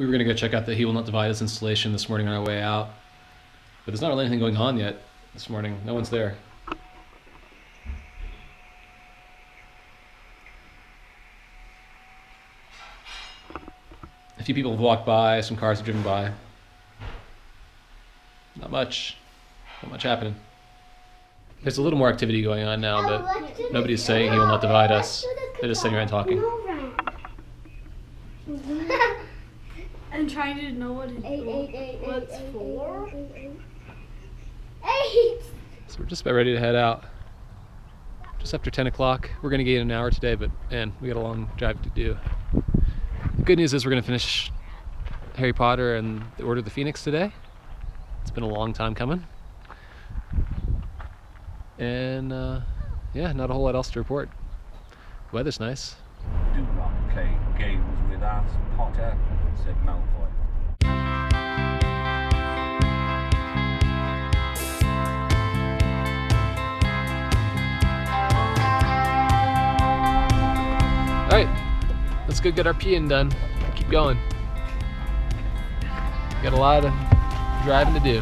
We were going to go check out the He Will Not Divide Us installation this morning on our way out. But there's not really anything going on yet this morning. No one's there. A few people have walked by, some cars have driven by. Not much happening. There's a little more activity going on now, but nobody's saying He Will Not Divide Us. They're just sitting around talking. And trying to know what what's for. So we're just about ready to head out. Just after 10 o'clock. We're going to get an hour today, but man, we got a long drive to do. The good news is we're going to finish Harry Potter and the Order of the Phoenix today. It's been a long time coming. And yeah, not a whole lot else to report. The weather's nice. Do not play games with us, Potter, said Malfoy. Alright, let's go get our peeing done. Keep going. Got a lot of driving to do.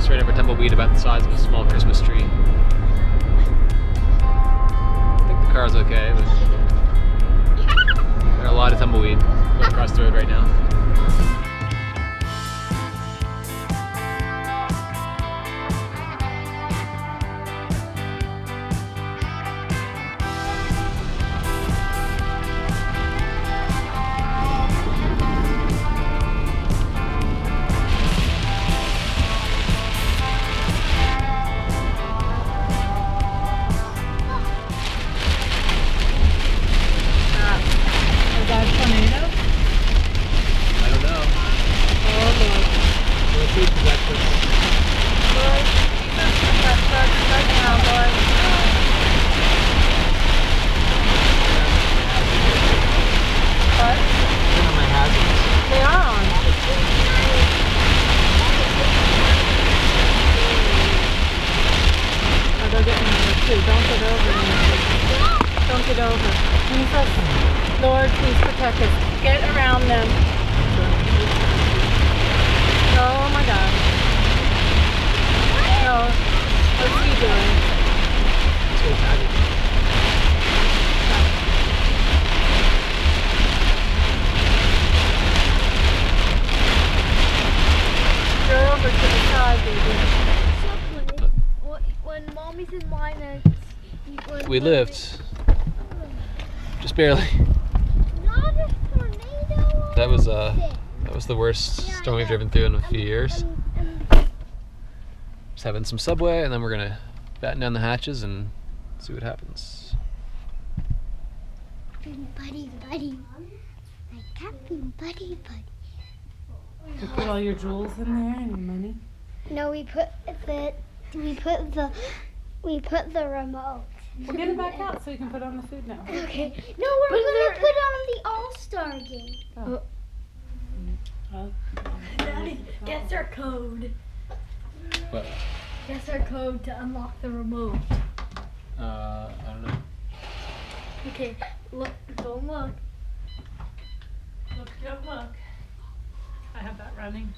Right over tumbleweed about the size of a small Christmas tree. I think the car's okay, but there are a lot of tumbleweed going across the road right now. Don't get over. Jesus, Lord, please protect us. Get around them. Oh my God. No, what's he doing? You're over to the side, baby. When Mommy's in mine, We lived. Just barely. Not a tornado. That was the worst storm we've driven through in a few years. Just having some Subway, and then we're gonna batten down the hatches and see what happens. Buddy. I can't be buddy. You put all your jewels in there and your money? No, we put the remote. We'll get it back out so you can put on the Food Network. Okay. No, we're gonna put on the All-Star game. Oh. Daddy, guess our code. What? Guess our code to unlock the remote. I don't know. Okay, look, don't look. Look, don't look. I have that running.